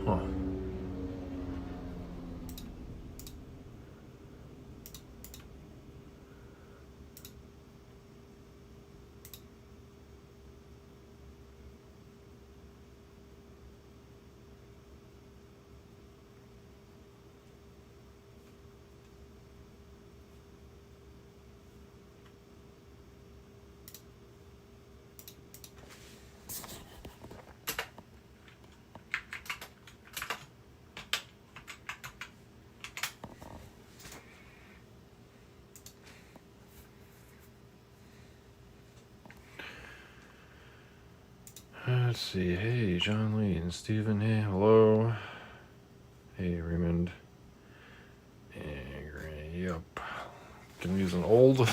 Huh. Let's see. Hey, John Lee and Steven. Hey, hello. Hey, Raymond. Yep. Gonna use an old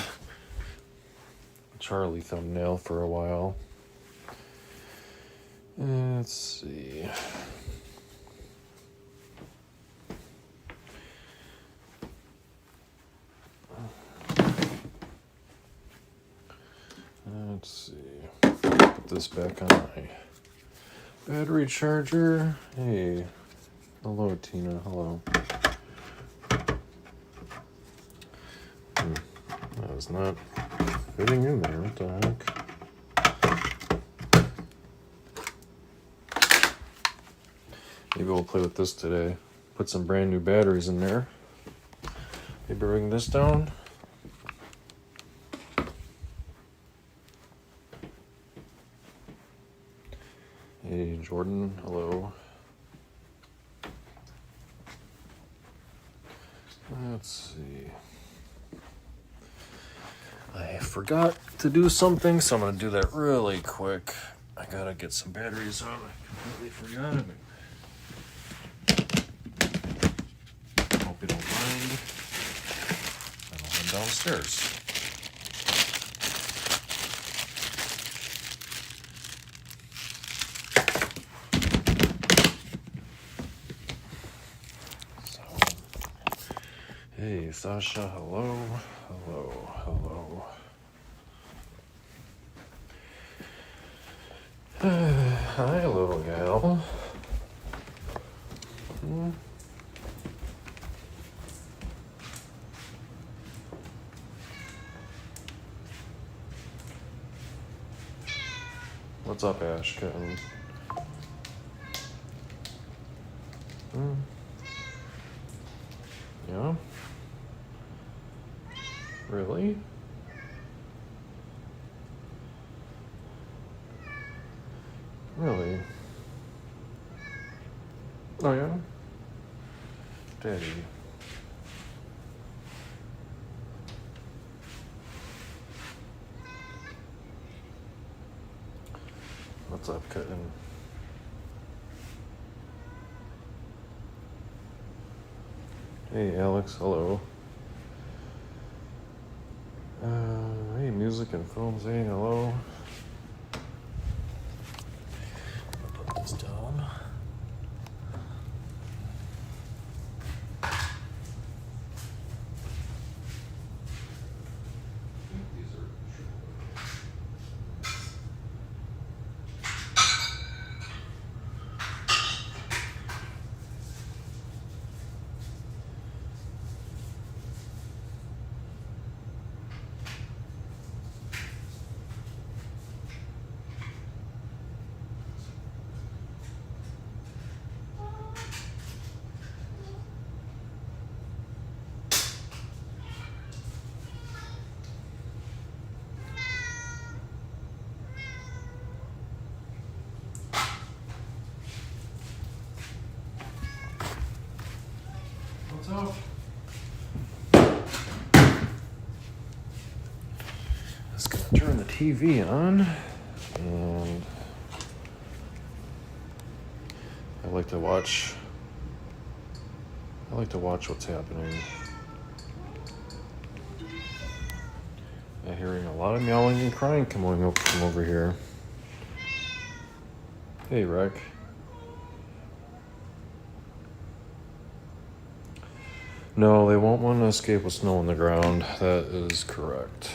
Charlie thumbnail for a while. Let's see. Let's see. Put this back on my battery charger. Hey. Hello, Tina. Hello. That was not fitting in there. What the heck? Maybe we'll play with this today. Put some brand new batteries in there. Maybe bring this down. Hey, Jordan. Hello. Let's see. I forgot to do something, so I'm going to do that really quick. I got to get some batteries on. I completely forgot it. Hope you don't mind. And I'll head downstairs. Hey, Sasha, hello, hello, hello. Hi, little gal. What's up, Ash Kitten? Yeah? Really? Really? Oh, yeah? Daddy. What's up, kitten? Hey, Alex, hello. Hey, music and films, hey, hello. I'll put this down. What's up? Just gonna turn the TV on, and I like to watch what's happening. I'm hearing a lot of meowing and crying coming up from over here. Hey, Rick. No, they won't want to escape with snow on the ground. That is correct.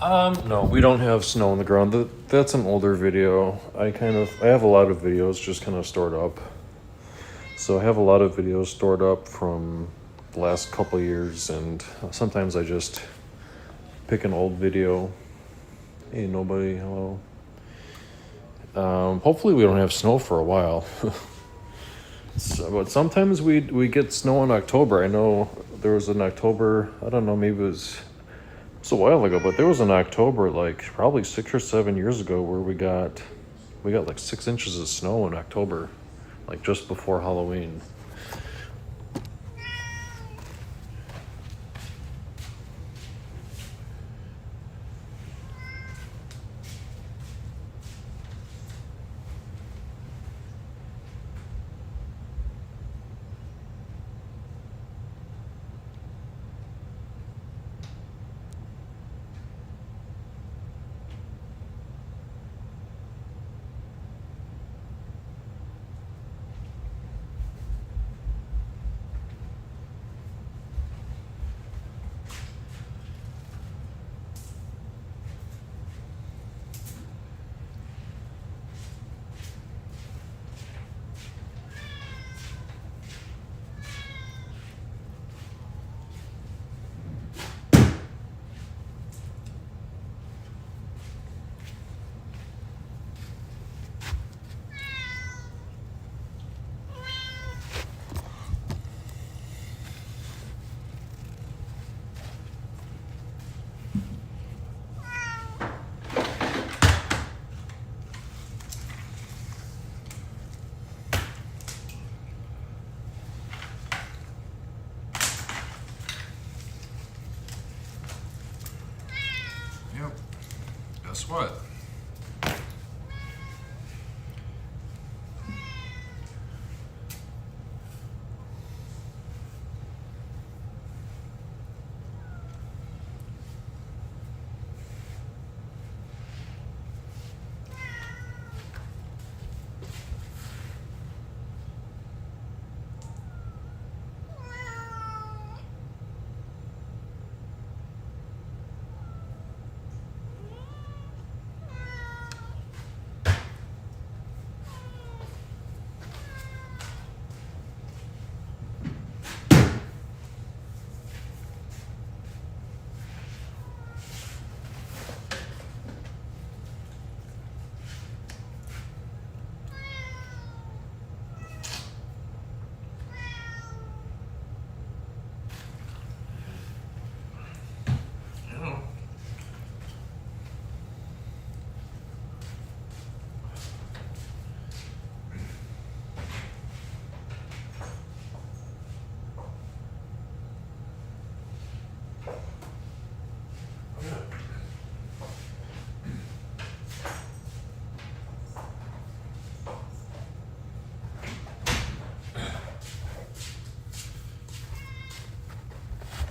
No, we don't have snow on the ground. That's an older video. I have a lot of videos just kind of stored up. So I have a lot of videos stored up from the last couple years, and sometimes I just pick an old video. Hey, nobody, hello. Hopefully we don't have snow for a while. But sometimes we get snow in October. I know there was an October, I don't know, maybe it was a while ago, but there was an October, like probably 6 or 7 years ago, where we got like 6 inches of snow in October, like just before Halloween. Yep. Guess what?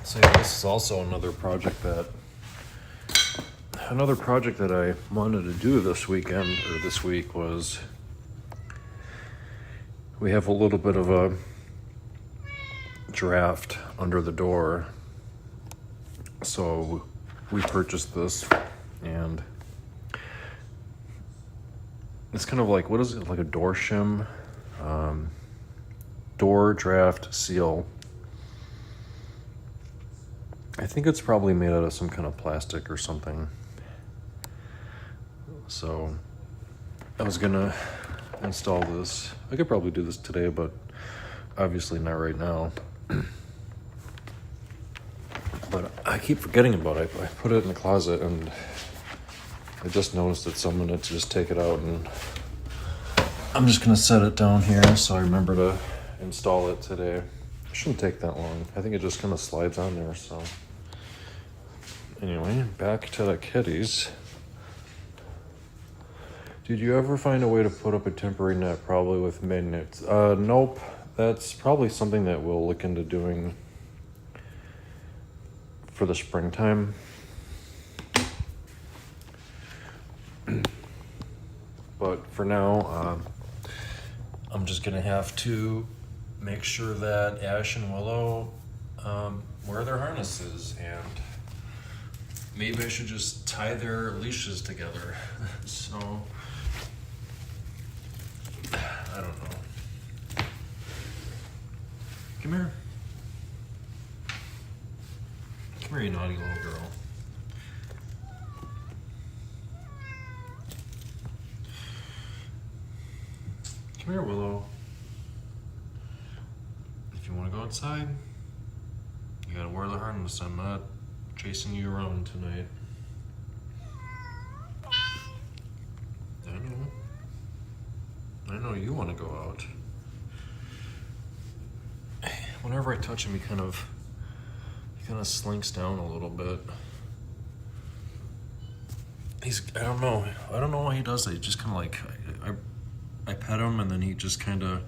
So this is also another project that I wanted to do this weekend, or this week, was we have a little bit of a draft under the door. So we purchased this, and it's kind of like, what is it, like a door shim? Door draft seal. I think it's probably made out of some kind of plastic or something. So I was gonna install this. I could probably do this today, but obviously not right now. But I keep forgetting about it. I put it in the closet, and I just noticed it, so I'm gonna just take it out, and I'm just gonna set it down here so I remember to install it today. It shouldn't take that long. I think it just kind of slides on there, so. Anyway, back to the kitties. Did you ever find a way to put up a temporary net, probably with magnets? Nope. That's probably something that we'll look into doing for the springtime. But for now, I'm just gonna have to make sure that Ash and Willow wear their harnesses and maybe I should just tie their leashes together. So, I don't know. Come here. Come here, you naughty little girl. Come here, Willow. If you want to go outside, you gotta wear the harness. I'm not chasing you around tonight. I know you want to go out. Whenever I touch him, he kind of slinks down a little bit. I don't know why he does that. He just kind of like, I pet him and then he just kind of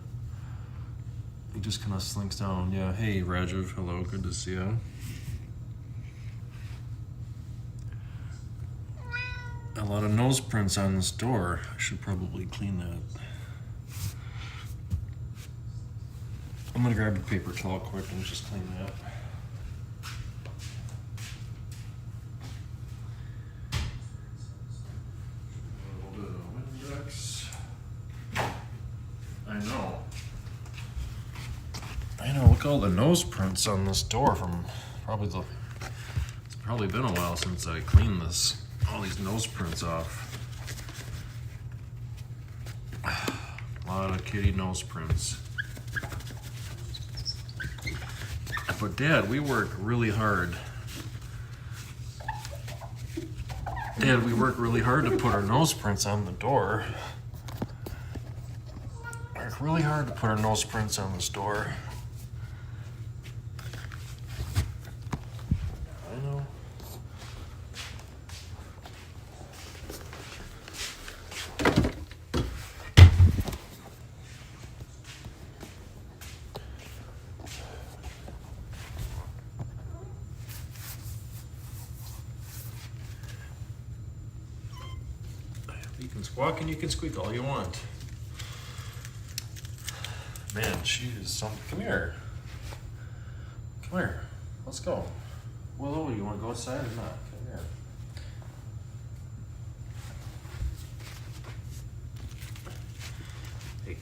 slinks down. Yeah, hey Rajiv, hello, good to see you. A lot of nose prints on this door. I should probably clean that. I'm gonna grab a paper towel quick and just clean that. A little bit of Windex. I know, look at all the nose prints on this door from it's probably been a while since I cleaned all these nose prints off. A lot of kitty nose prints. But Dad, we work really hard. Dad, we work really hard to put our nose prints on the door. Work really hard to put our nose prints on this door. I know. You can squawk and you can squeak all you want. Man, she is something. Come here. Come here. Let's go. Willow, you want to go outside or not? Come here. Hey.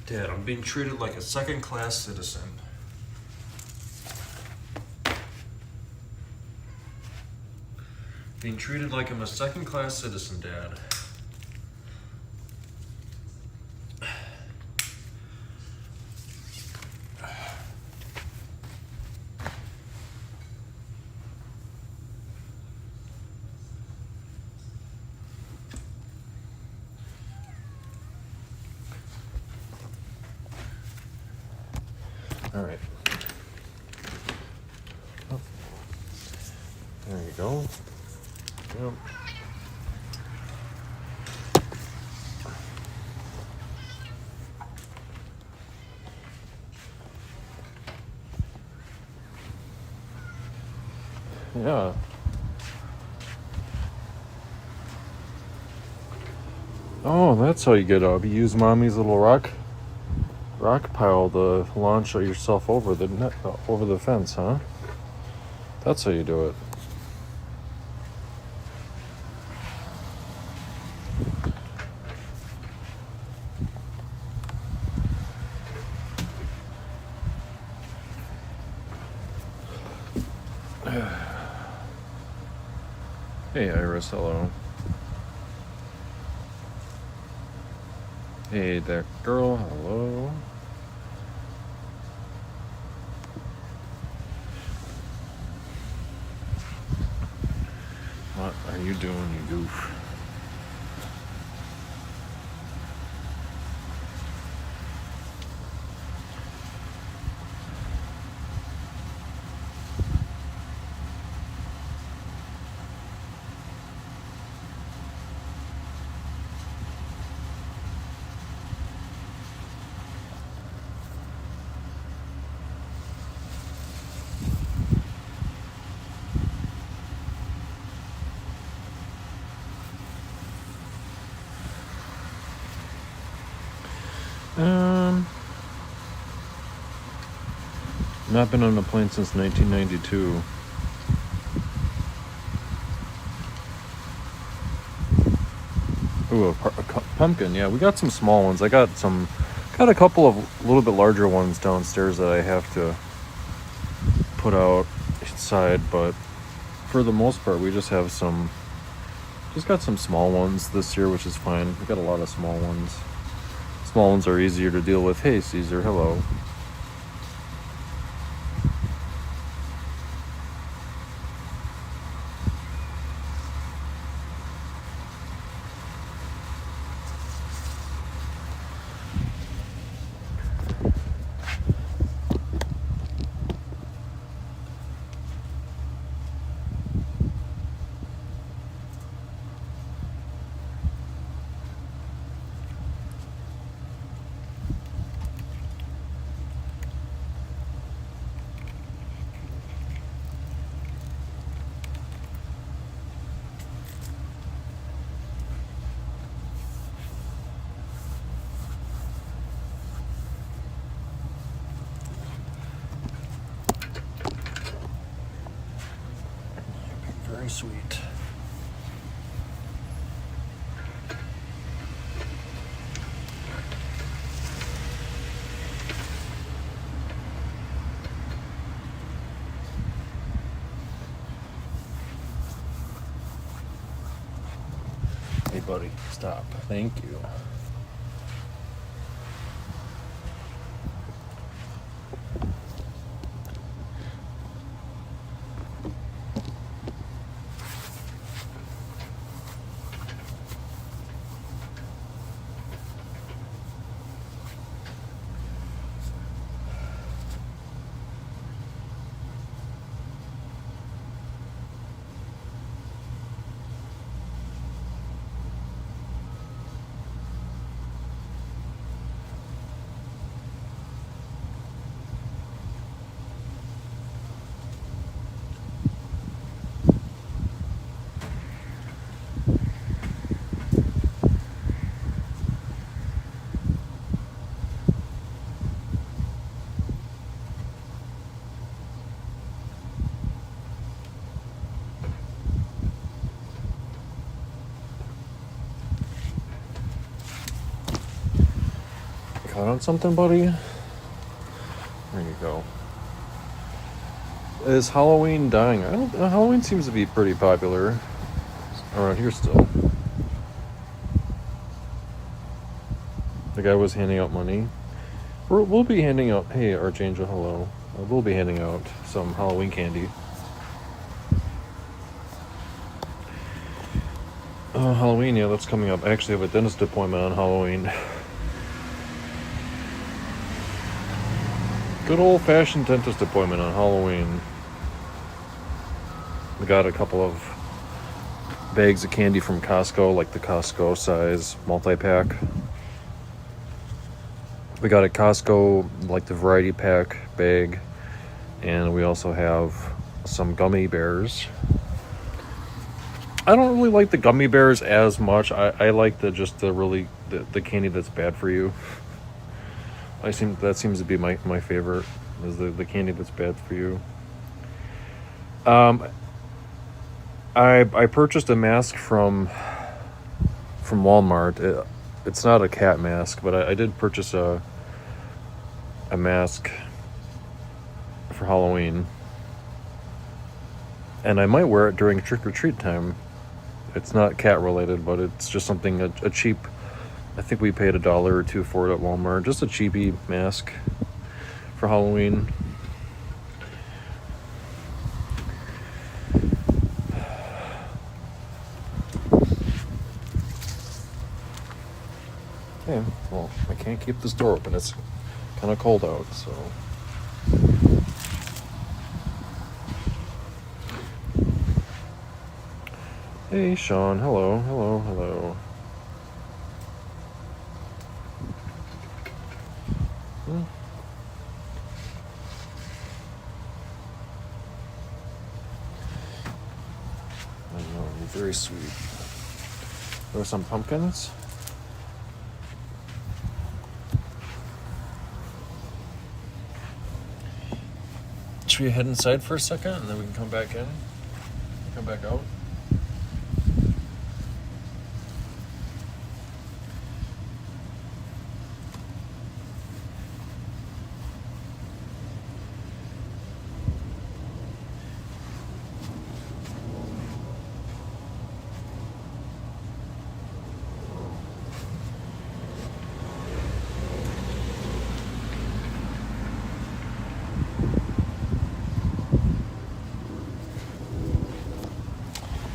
Dad, I'm being treated like a second-class citizen. Being treated like I'm a second-class citizen, Dad. All right. Oh. There you go. Yep. Yeah. Oh, that's how you get up. You use mommy's little rock pile to launch yourself over the fence, huh? That's how you do it. Hey Iris, hello. Hey there, girl, hello. What are you doing, you goof? Um, not been on a plane since 1992. Ooh, a pumpkin. Yeah, we got some small ones. Got a couple of little bit larger ones downstairs that I have to put out inside, but for the most part, we just got some small ones this year, which is fine. We got a lot of small ones. Small ones are easier to deal with. Hey, Caesar, hello. Very sweet. Hey, buddy, stop. Thank you. Caught on something, buddy? There you go. Is Halloween dying? Halloween seems to be pretty popular around here still. The guy was handing out money. We'll be handing out. Hey, Archangel, hello. We'll be handing out some Halloween candy. Halloween, yeah, that's coming up. I actually have a dentist appointment on Halloween. Good old-fashioned dentist appointment on Halloween. We got a couple of bags of candy from Costco, like the Costco size multi-pack. We got a Costco, like the variety pack bag, and we also have some gummy bears. I don't really like the gummy bears as much. I like the candy that's bad for you. That seems to be my favorite, is the candy that's bad for you. I purchased a mask from Walmart. It's not a cat mask, but I did purchase a mask for Halloween, and I might wear it during trick-or-treat time. It's not cat related, but it's just something a cheap. I think we paid $1 or $2 for it at Walmart. Just a cheapy mask for Halloween. Okay, well, I can't keep this door open. It's kind of cold out, so. Hey, Sean. Hello, hello, hello. I know, you're very sweet. There are some pumpkins. Should we head inside for a second and then we can come back in? Come back out?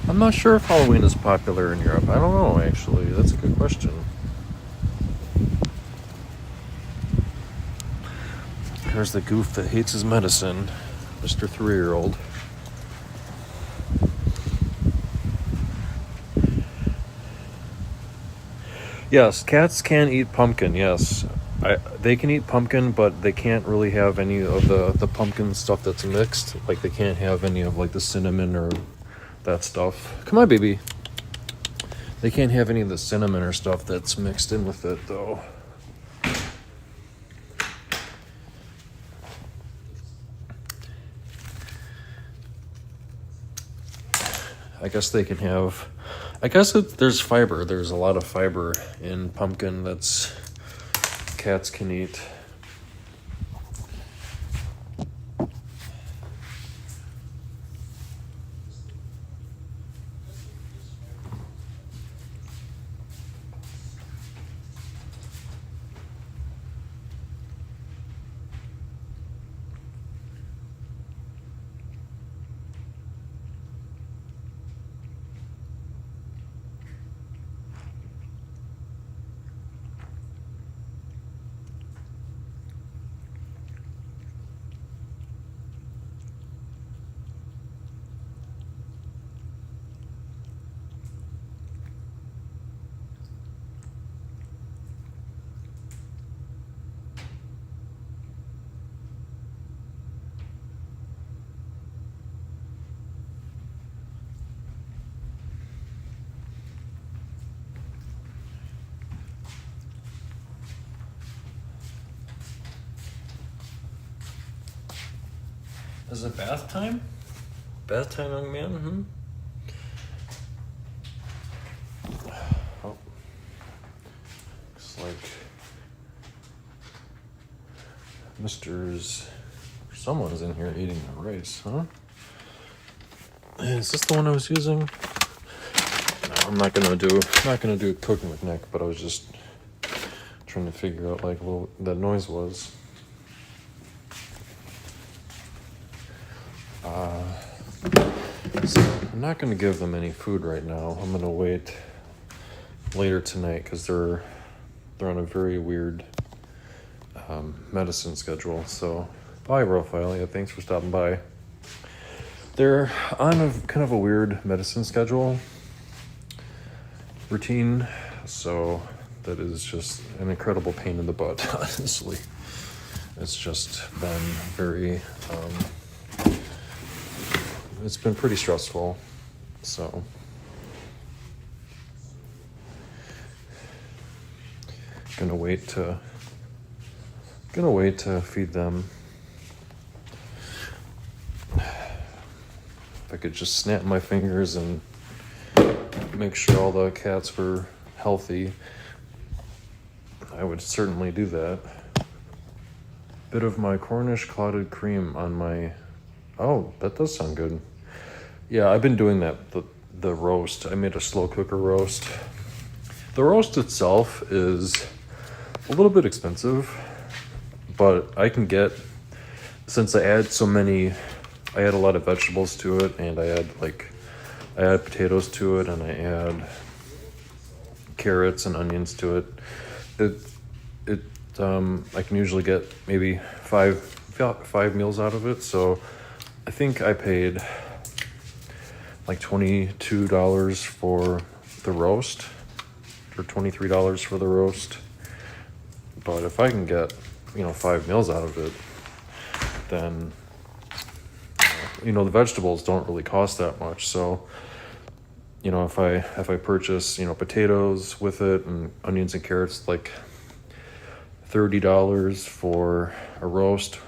I'm not sure if Halloween is popular in Europe. I don't know, actually. That's a good question. Here's the goof that hates his medicine, Mr. 3-year-old. Yes, cats can eat pumpkin, yes. They can eat pumpkin, but they can't really have any of the pumpkin stuff that's mixed. Like, they can't have any of, like, the cinnamon or that stuff. Come on, baby. They can't have any of the cinnamon or stuff that's mixed in with it, though. I guess they can have... I guess there's fiber. There's a lot of fiber in pumpkin that's cats can eat. Is it bath time? Bath time, young man? Oh. Looks like someone's in here eating the rice, huh? Is this the one I was using? No, I'm not gonna do cooking with Nick, but I was just trying to figure out like what that noise was. So I'm not going to give them any food right now. I'm going to wait later tonight because they're on a very weird medicine schedule. So bye, Raphael. Yeah, thanks for stopping by. They're on a kind of a weird medicine schedule routine, so that is just an incredible pain in the butt. Honestly, it's just been very. It's been pretty stressful, so gonna wait to feed them. If I could just snap my fingers and make sure all the cats were healthy, I would certainly do that. Bit of my Cornish clotted cream on my... Oh, that does sound good. Yeah, I've been doing that, the roast. I made a slow cooker roast. The roast itself is a little bit expensive, but I can get, since I add a lot of vegetables to it, and I add potatoes to it, and I add carrots and onions to it. I can usually get maybe five meals out of it, so I think I paid like $22 for the roast, or $23 for the roast. But if I can get, 5 meals out of it, then, the vegetables don't really cost that much. So, if I purchase, potatoes with it and onions and carrots, like $30 for a roast,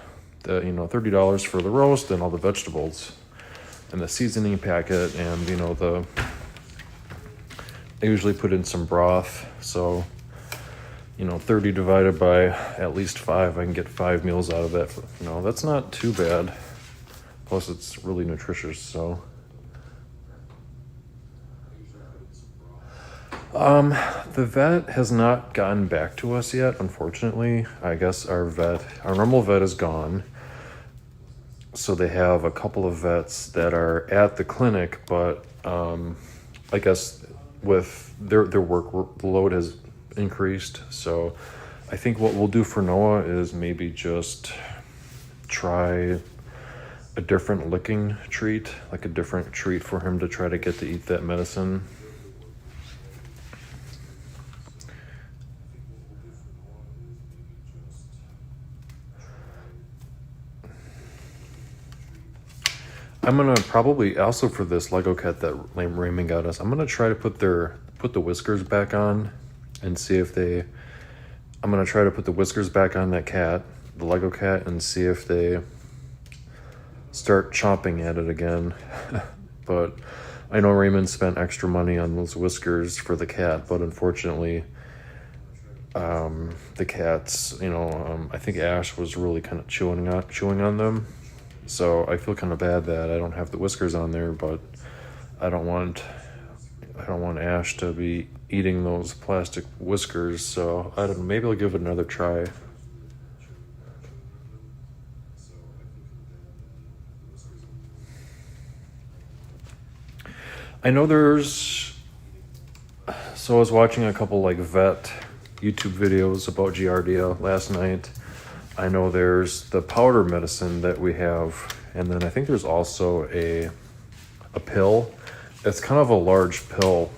the $30 for the roast and all the vegetables and the seasoning packet, and I usually put in some broth, so 30 divided by at least 5, I can get 5 meals out of that. That's not too bad. Plus it's really nutritious, so. The vet has not gotten back to us yet, unfortunately. I guess our normal vet is gone. So they have a couple of vets that are at the clinic, but I guess with their workload has increased. So I think what we'll do for Noah is maybe just try a different licking treat, like a different treat for him to try to get to eat that medicine. I'm gonna probably also, for this Lego cat that Raymond got us, I'm gonna try to put the whiskers back on and see if I'm gonna try to put the whiskers back on that cat, the Lego cat, and see if they start chomping at it again. But I know Raymond spent extra money on those whiskers for the cat, but unfortunately the cats, I think Ash was really kind of chewing on them. So I feel kind of bad that I don't have the whiskers on there, but I don't want Ash to be eating those plastic whiskers. So I don't know, maybe I'll give it another try. I know so I was watching a couple vet YouTube videos about Giardia last night. I know there's the powder medicine that we have, and then I think there's also a pill. It's kind of a large pill,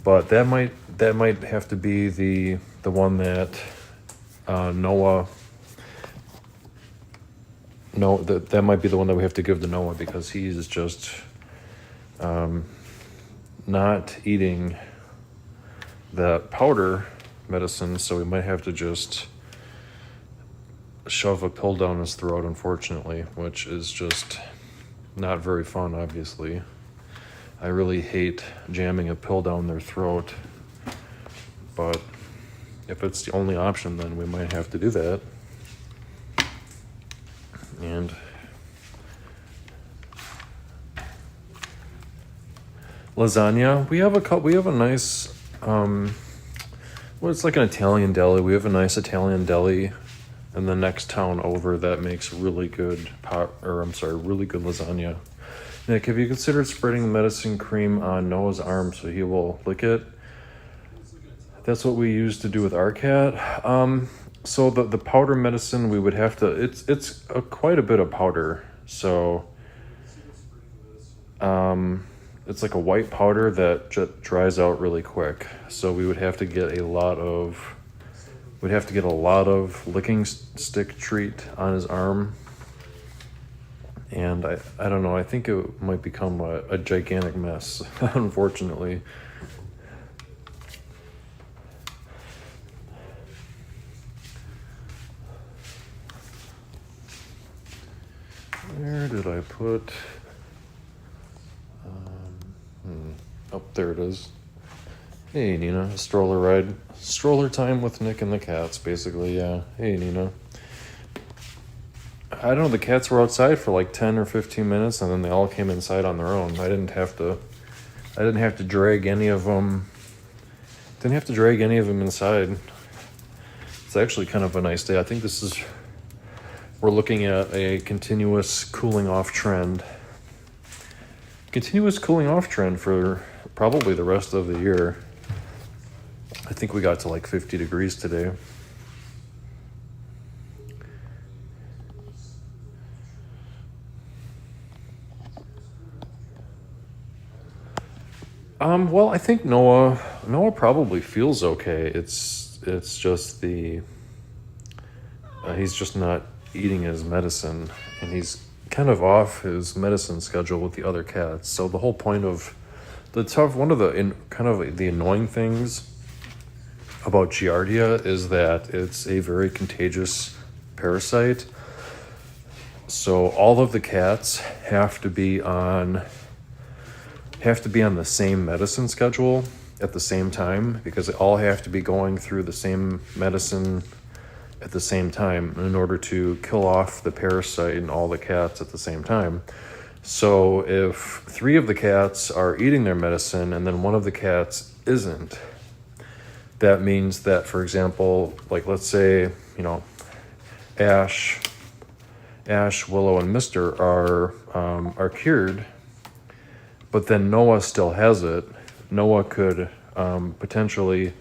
but that might have to be the one that Noah. No, that might be the one that we have to give to Noah, because he's just not eating the powder medicine, so we might have to just shove a pill down his throat, unfortunately, which is just not very fun, obviously. I really hate jamming a pill down their throat, but if it's the only option, then we might have to do that. And lasagna, we have a nice it's like an Italian deli. We have a nice Italian deli in the next town over that makes really good really good lasagna. Nick, have you considered spreading the medicine cream on Noah's arm so he will lick it? That's what we used to do with our cat. So the powder medicine, we would have to, it's quite a bit of powder. So it's like a white powder that dries out really quick. So we would have to get a lot of licking stick treat on his arm. And I don't know, I think it might become a gigantic mess, unfortunately. Where did I put? Oh, there it is. Hey, Nina, stroller ride. Stroller time with Nick and the cats, basically, yeah. Hey, Nina. I don't know, the cats were outside for like 10 or 15 minutes, and then they all came inside on their own. I didn't have to drag any of them. Didn't have to drag any of them inside. It's actually kind of a nice day. I think we're looking at a continuous cooling off trend. Continuous cooling off trend for probably the rest of the year. I think we got to like 50 degrees today. Well, I think Noah probably feels okay. It's just he's just not eating his medicine, and he's kind of off his medicine schedule with the other cats. So the whole point of one of the annoying things about Giardia is that it's a very contagious parasite. So all of the cats have to be on the same medicine schedule at the same time, because they all have to be going through the same medicine at the same time in order to kill off the parasite in all the cats at the same time. So if 3 of the cats are eating their medicine and then one of the cats isn't, that means that, for example, like let's say, Ash, Willow, and Mister are cured, but then Noah still has it. Noah could potentially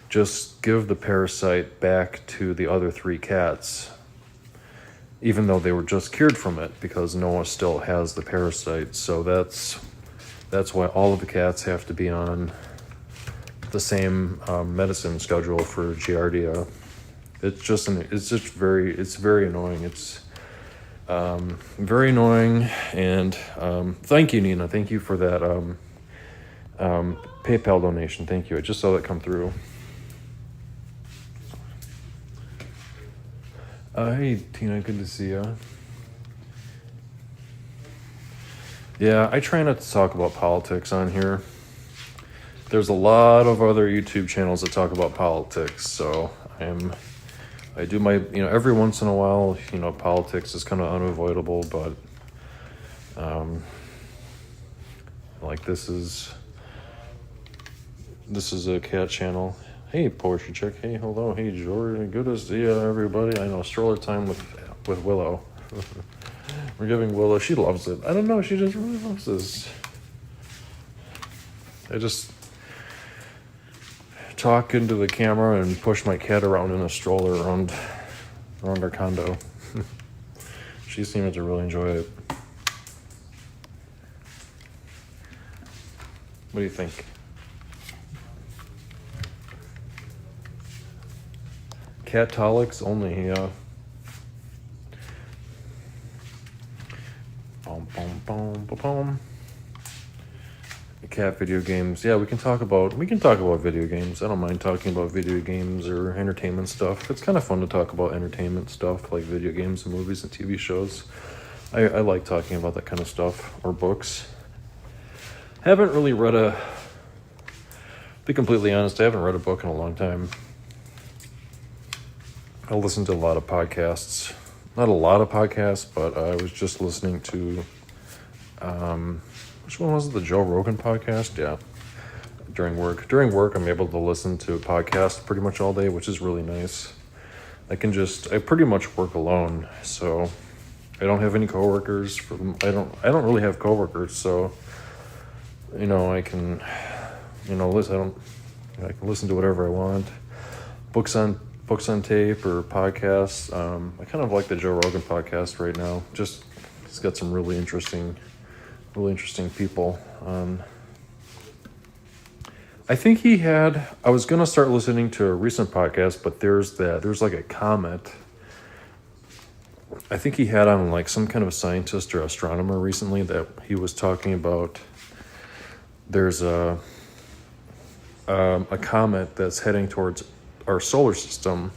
just give the parasite back to the other 3 cats, even though they were just cured from it, because Noah still has the parasite. So that's why all of the cats have to be on the same medicine schedule for Giardia. It's very annoying. It's very annoying. And thank you, Nina. Thank you for that PayPal donation. Thank you. I just saw that come through. Hey, Tina, good to see you. Yeah, I try not to talk about politics on here. There's a lot of other YouTube channels that talk about politics, so I do my, every once in a while, politics is kind of unavoidable, but like this is a cat channel. Hey, Poetry Chick. Hey, hello. Hey, Jordan. Good to see you, everybody. I know, stroller time with Willow. We're giving Willow. She loves it. I don't know. She just really loves this. I just talk into the camera and push my cat around in a stroller around our condo. She seems to really enjoy it. What do you think? Catolics only, yeah. Boom, boom, boom, boom, boom. Cat video games. Yeah, we can talk about video games. I don't mind talking about video games or entertainment stuff. It's kind of fun to talk about entertainment stuff like video games and movies and TV shows. I like talking about that kind of stuff, or books. Haven't really read to be completely honest, I haven't read a book in a long time. I listen to a lot of podcasts. Not a lot of podcasts, but I was just listening to, which one was it? The Joe Rogan podcast? Yeah. During work, I'm able to listen to a podcast pretty much all day, which is really nice. I pretty much work alone, so I don't have any coworkers. I don't really have coworkers, so, I can, listen. I can listen to whatever I want. Books on tape or podcasts. I kind of like the Joe Rogan podcast right now. Just, he's got some really interesting people on. I think I was going to start listening to a recent podcast, but there's like a comment. I think he had on like some kind of a scientist or astronomer recently that he was talking about. There's a comet that's heading towards our solar system,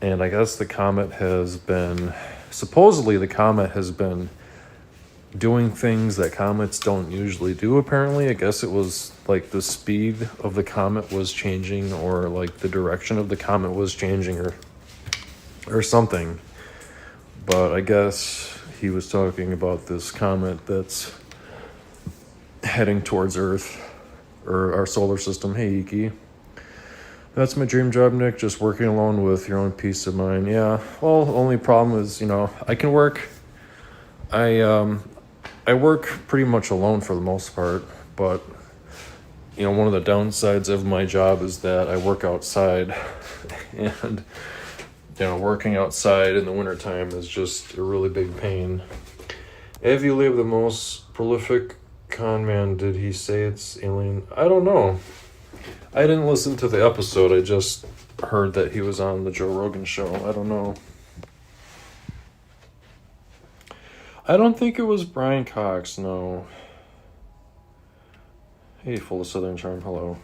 and I guess the comet has been doing things that comets don't usually do, apparently. I guess it was like the speed of the comet was changing, or like the direction of the comet was changing, or something. But I guess he was talking about this comet that's heading towards Earth, or our solar system. Hey, Iki. That's my dream job, Nick, just working alone with your own peace of mind. Yeah, well, the only problem is, I can work. I work pretty much alone for the most part, but, one of the downsides of my job is that I work outside, and, working outside in the wintertime is just a really big pain. Have you lived the most prolific con man? Did he say it's alien? I don't know. I didn't listen to the episode. I just heard that he was on the Joe Rogan show. I don't know. I don't think it was Brian Cox, no. Hey, full of Southern charm, hello.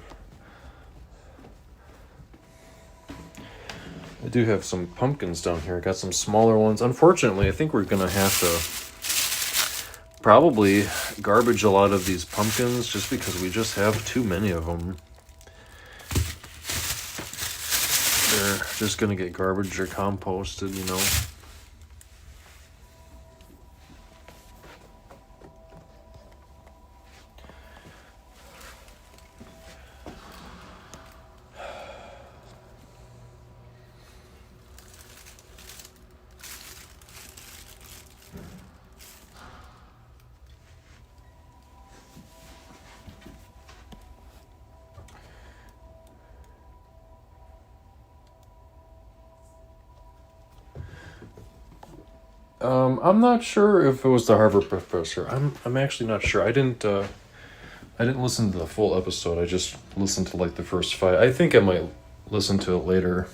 do have some pumpkins down here. I got some smaller ones. Unfortunately, I think we're going to have to probably garbage a lot of these pumpkins just because we just have too many of them. They're just going to get garbaged or composted, you know. I'm not sure if it was the Harvard professor. I'm actually not sure. I didn't listen to the full episode. I just listened to like the first 5. I think I might listen to it later.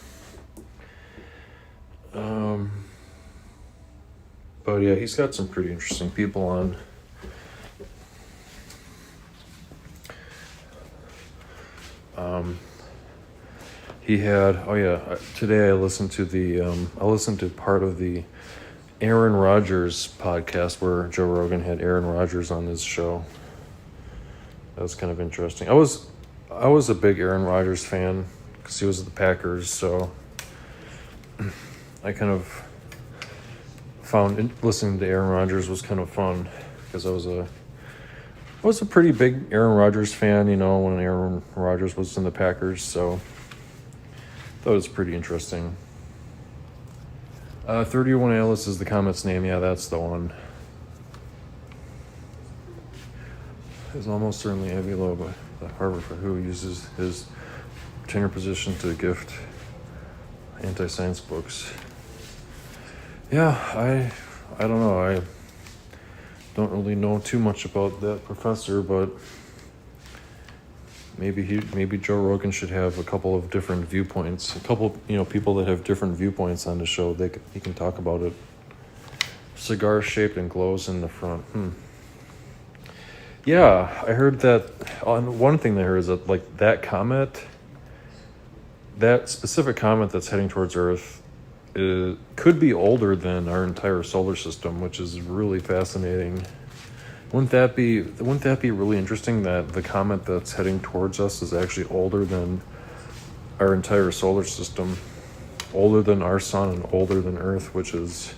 But yeah, he's got some pretty interesting people on. He had today I listened to part of the Aaron Rodgers podcast where Joe Rogan had Aaron Rodgers on his show. That was kind of interesting. I was a big Aaron Rodgers fan because he was at the Packers, so I kind of found listening to Aaron Rodgers was kind of fun because I was a pretty big Aaron Rodgers fan, you know, when Aaron Rodgers was in the Packers, so that was pretty interesting. 31 Alice is the comet's name. Yeah, that's the one. Is almost certainly Avi Loeb, the Harvard who uses his tenure position to gift anti-science books. Yeah, I don't know. I don't really know too much about that professor, but maybe Joe Rogan should have a couple of different viewpoints. A couple, people that have different viewpoints on the show. He can talk about it. Cigar shaped and glows in the front. Yeah, I heard that. One thing I heard is that like that comet, that specific comet that's heading towards Earth, could be older than our entire solar system, which is really fascinating. Wouldn't that be really interesting that the comet that's heading towards us is actually older than our entire solar system, older than our sun and older than Earth, which is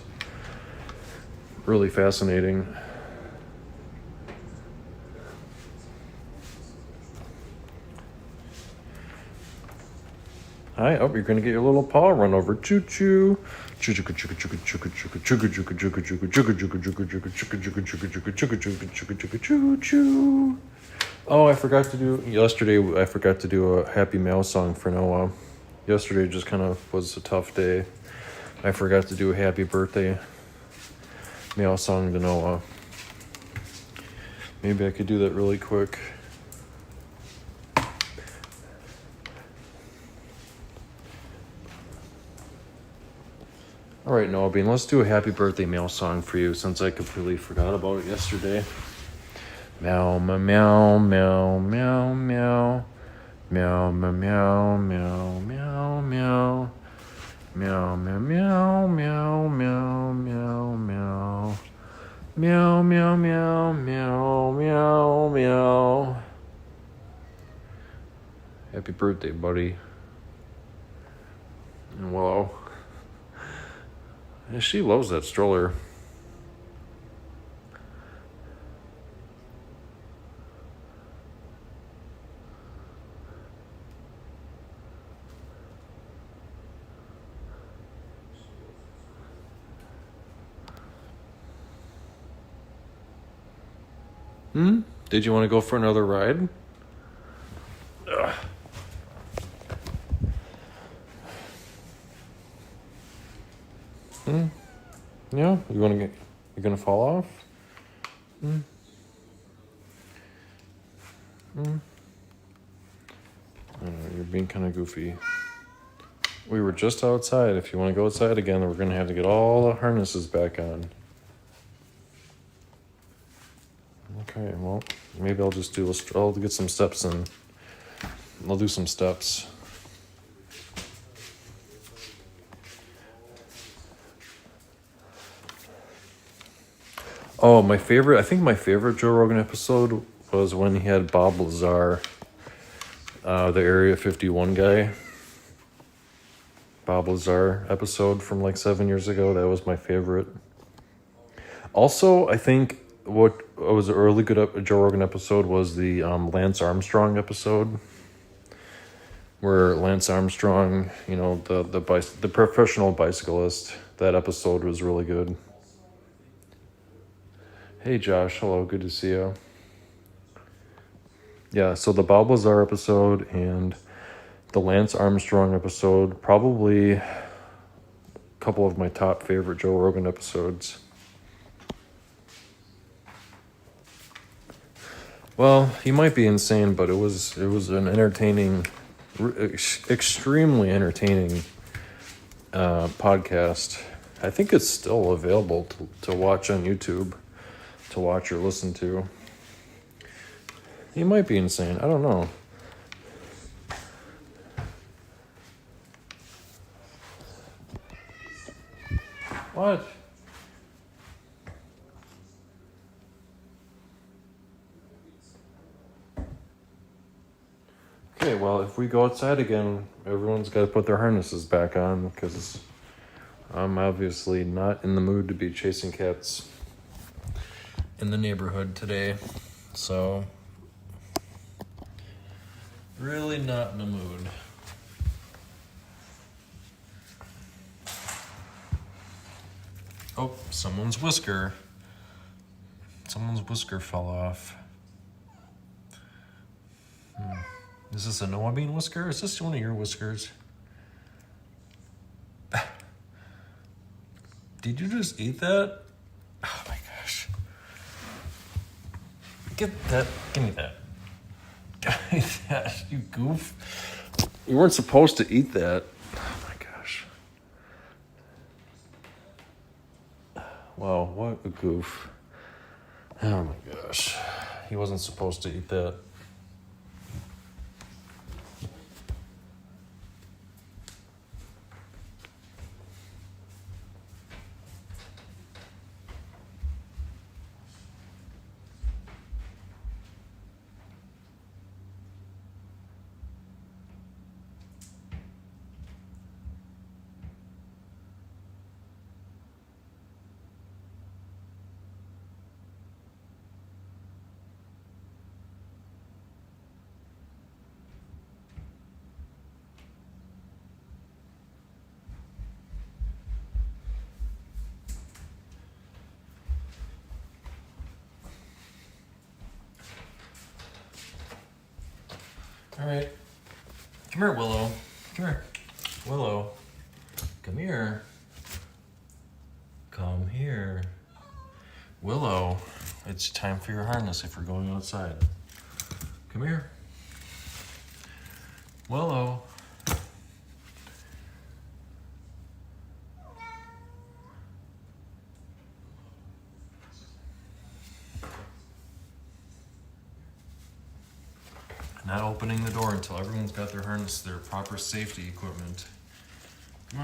really fascinating. Hi, you're gonna get your little paw run over. Choo choo. Oh, I forgot to do a happy meow song for Noah. Yesterday just kind of was a tough day. I forgot to do a happy birthday meow song to Noah. Maybe I could do that really quick. All right, Noah Bean, let's do a happy birthday meow song for you since I completely forgot about it yesterday. Meow, meow, meow, meow, meow, meow. Meow, meow, meow, meow, meow, meow. Meow, meow, meow, meow, meow, meow, meow. Meow, meow, meow, meow, meow, meow. Happy birthday, buddy. And Willow. Yeah, she loves that stroller. Did you want to go for another ride? Ugh. Yeah, you're gonna fall off? I don't know, you're being kind of goofy. We were just outside. If you want to go outside again, we're gonna have to get all the harnesses back on. Okay, well, maybe I'll get some steps in. I'll do some steps. Oh, I think my favorite Joe Rogan episode was when he had Bob Lazar, the Area 51 guy. Bob Lazar episode from like 7 years ago. That was my favorite. Also, I think what was a really good Joe Rogan episode was the Lance Armstrong episode, where Lance Armstrong, the professional bicyclist. That episode was really good. Hey Josh, hello, good to see you. Yeah, so the Bob Lazar episode and the Lance Armstrong episode, probably a couple of my top favorite Joe Rogan episodes. Well, he might be insane, but it was an entertaining, extremely entertaining podcast. I think it's still available to watch on YouTube, to watch or listen to. He might be insane. I don't know. What? Okay, well, if we go outside again, everyone's got to put their harnesses back on because I'm obviously not in the mood to be chasing cats in the neighborhood today. So, really not in the mood. Oh, someone's whisker fell off. Is this a Noah Bean whisker? Is this one of your whiskers? Did you just eat that? Oh my gosh. Get that. Give me that. Give me that, you goof. You weren't supposed to eat that. Oh my gosh. Wow, what a goof. Oh my gosh. He wasn't supposed to eat that. All right. Come here, Willow. Come here. Willow. Come here. Come here. Willow. It's time for your harness if you're going outside. Come here. Willow. Not opening the door until everyone's got their harness, their proper safety equipment. Come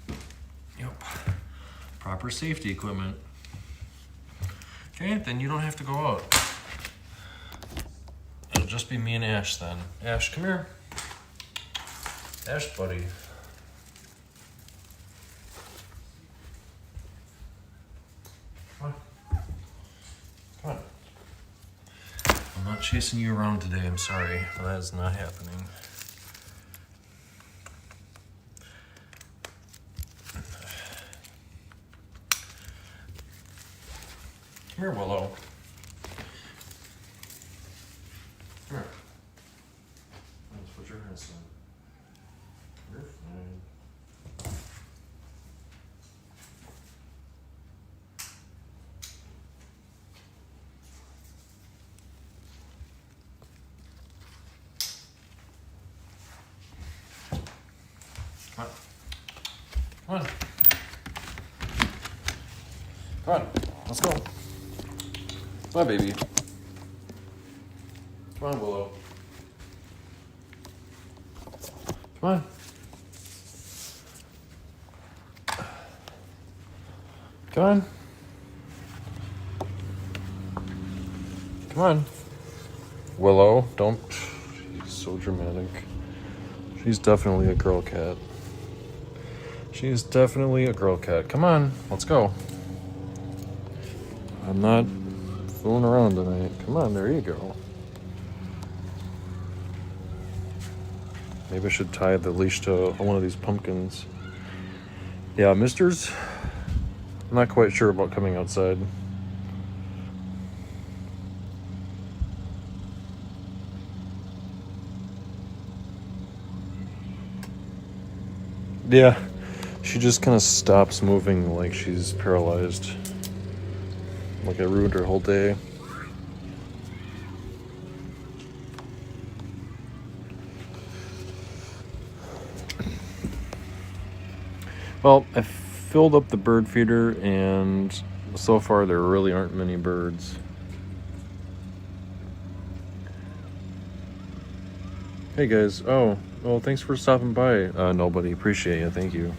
on. Yep. Proper safety equipment. Okay, then you don't have to go out. It'll just be me and Ash then. Ash, come here. Ash, buddy. Come on. Come on. I'm not chasing you around today, I'm sorry. That is not happening. Come here, Willow. Come here. Let's put your harness on. You're fine. Come on. Come on. Come on. Let's go. Come on, baby. Come on, Willow. Come on. Come on. Come on. Willow, don't. She's so dramatic. She's definitely a girl cat. She's definitely a girl cat. Come on, let's go. I'm not fooling around tonight. Come on, there you go. Maybe I should tie the leash to one of these pumpkins. Yeah, Mister's not quite sure about coming outside. Yeah, she just kind of stops moving like she's paralyzed. Like I ruined her whole day. Well, I filled up the bird feeder, and so far there really aren't many birds. Hey guys, oh, well, thanks for stopping by. Nobody, appreciate you, thank you.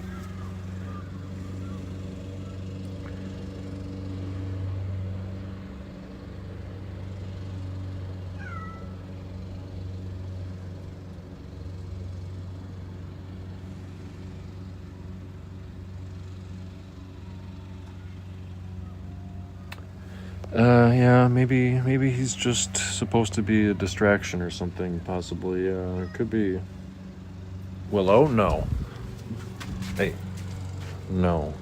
Yeah, maybe he's just supposed to be a distraction or something, possibly. Yeah, it could be. Willow? No. Hey. No.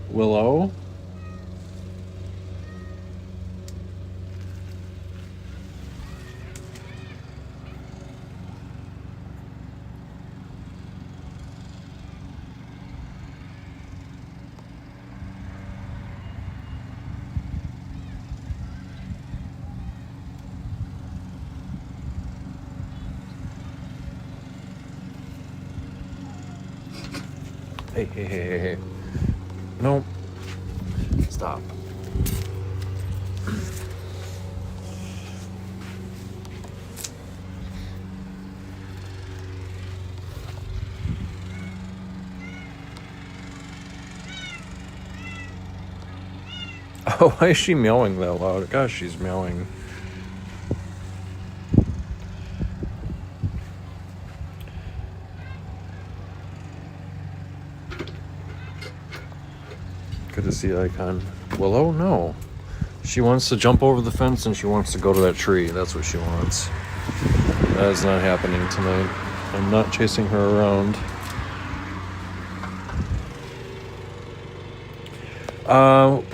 Willow? Hey. No. Stop. Oh, why is she meowing that loud? Gosh, she's meowing. Good to see icon. Willow? No. She wants to jump over the fence and she wants to go to that tree. That's what she wants. That is not happening tonight. I'm not chasing her around.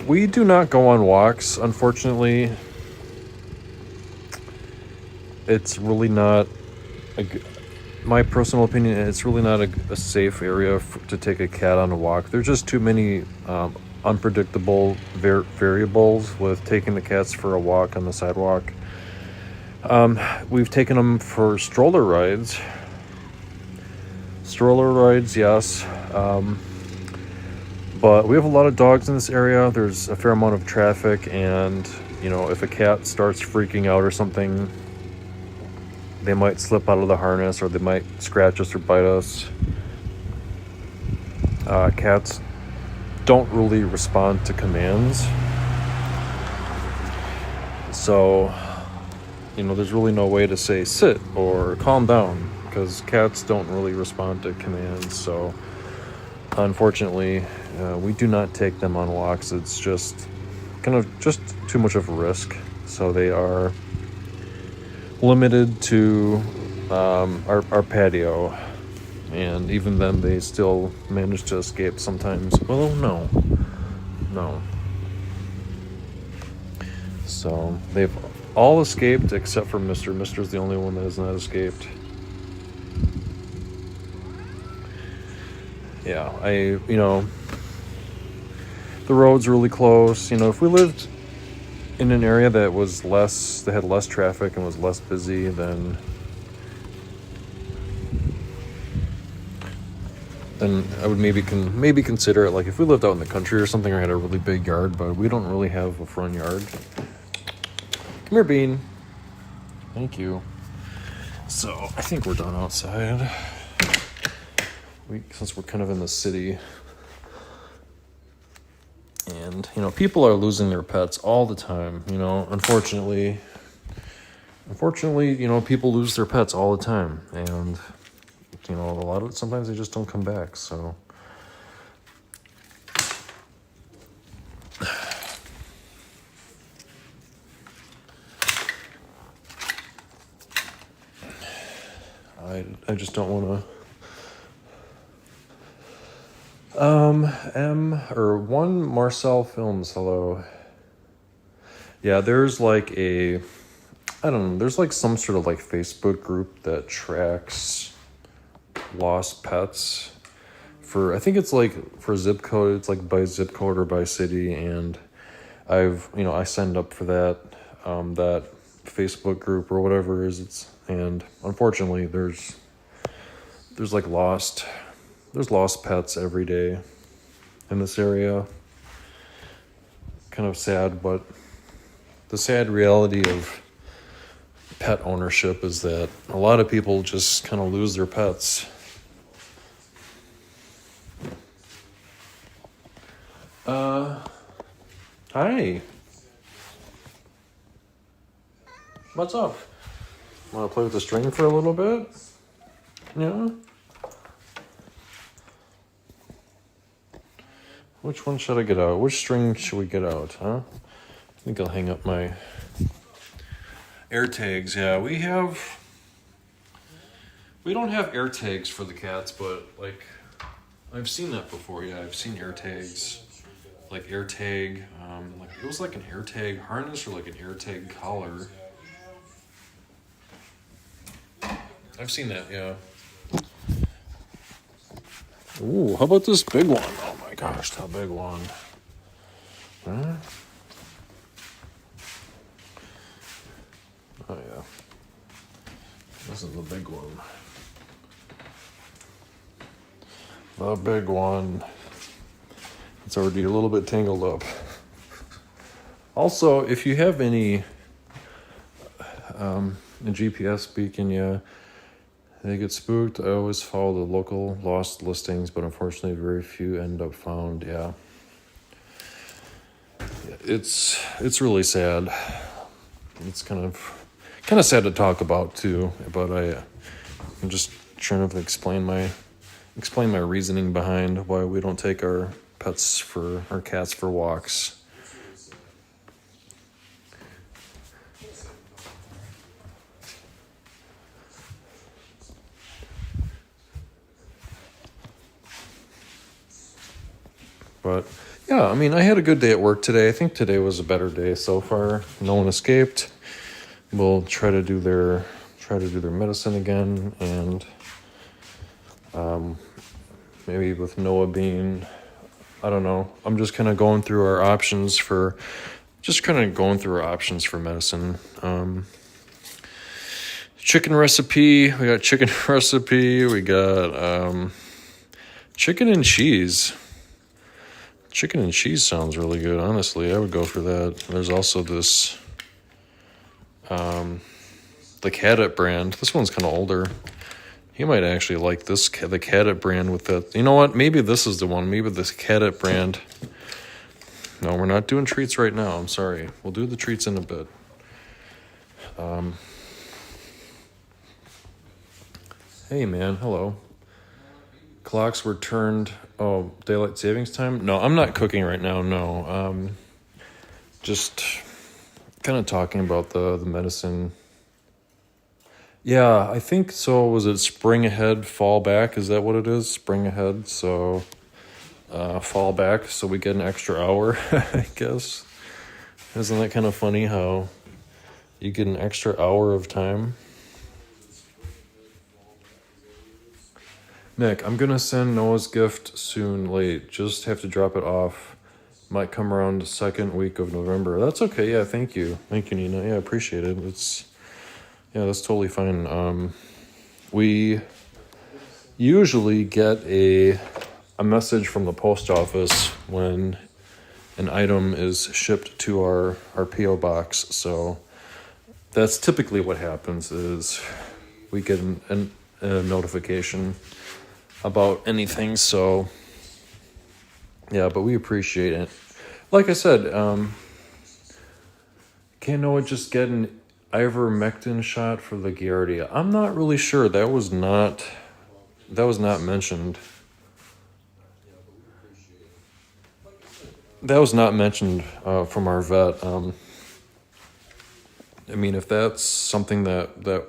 We do not go on walks, unfortunately. It's really not, my personal opinion, it's really not a safe area to take a cat on a walk. There's just too many unpredictable variables with taking the cats for a walk on the sidewalk. We've taken them for stroller rides. Yes. But we have a lot of dogs in this area. There's a fair amount of traffic, and if a cat starts freaking out or something, they might slip out of the harness, or they might scratch us or bite us. Cats don't really respond to commands, so there's really no way to say sit or calm down, because cats don't really respond to commands. So unfortunately, we do not take them on walks. It's just just too much of a risk. So they are limited to our patio, and even then they still manage to escape sometimes. Well, no. So they've all escaped except for Mister. Mister's the only one that has not escaped. Yeah, the road's really close. If we lived in an area that had less traffic and was less busy, then I would maybe consider it. Like if we lived out in the country or something, or had a really big yard, but we don't really have a front yard. Come here, Bean. Thank you. So I think we're done outside. Since we're kind of in the city, and people are losing their pets all the time. Unfortunately, people lose their pets all the time, and a lot of it, sometimes they just don't come back. So I just don't want to. One Marcel Films, hello. Yeah, there's like I don't know, there's like some sort of like Facebook group that tracks lost pets I think it's like for zip code, it's like by zip code or by city, and I signed up for that Facebook group or whatever it is, and unfortunately there's lost pets every day in this area. Kind of sad, but the sad reality of pet ownership is that a lot of people just kind of lose their pets. Hi. What's up? Want to play with the string for a little bit? Yeah? Which one should I get out? Which string should we get out, huh? I think I'll hang up my air tags. Yeah, we don't have air tags for the cats, but like I've seen that before. Yeah, I've seen air tags. Like air tag, like it was like an air tag harness or like an air tag collar. I've seen that, yeah. Ooh, how about this big one? Oh my gosh, that big one. Huh? Oh yeah. This is the big one. The big one. It's already a little bit tangled up. Also, if you have any GPS beacon, yeah, they get spooked. I always follow the local lost listings, but unfortunately very few end up found. Yeah. It's really sad. It's kind of sad to talk about too, but I'm just trying to explain my reasoning behind why we don't take our cats for walks. But yeah, I mean, I had a good day at work today. I think today was a better day so far. No one escaped. We'll try to do their medicine again, and maybe with Noah being, I don't know. I'm just kind of going through our options for medicine. Chicken recipe. We got chicken recipe. We got chicken and cheese. Chicken and cheese sounds really good, honestly. I would go for that. There's also this, the Cadit brand. This one's kind of older. You might actually like this, the Cadit brand with that. You know what? Maybe this is the one. Maybe this Cadit brand. No, we're not doing treats right now. I'm sorry. We'll do the treats in a bit. Hey, man. Hello. Clocks were turned. Oh, daylight savings time? No, I'm not cooking right now. No. Just kind of talking about the medicine. Yeah, I think so. Was it spring ahead, fall back? Is that what it is? Spring ahead, so fall back, so we get an extra hour, I guess. Isn't that kind of funny how you get an extra hour of time? Nick, I'm going to send Noah's gift soon late. Just have to drop it off. Might come around the second week of November. That's okay. Yeah, thank you. Thank you, Nina. Yeah, I appreciate it. That's totally fine. We usually get a message from the post office when an item is shipped to our P.O. box. So that's typically what happens is we get a notification about anything. So yeah, but we appreciate it. Like I said, can Noah just get an ivermectin shot for the Giardia? I'm not really sure. That was not mentioned. That was not mentioned from our vet. I mean, if that's something that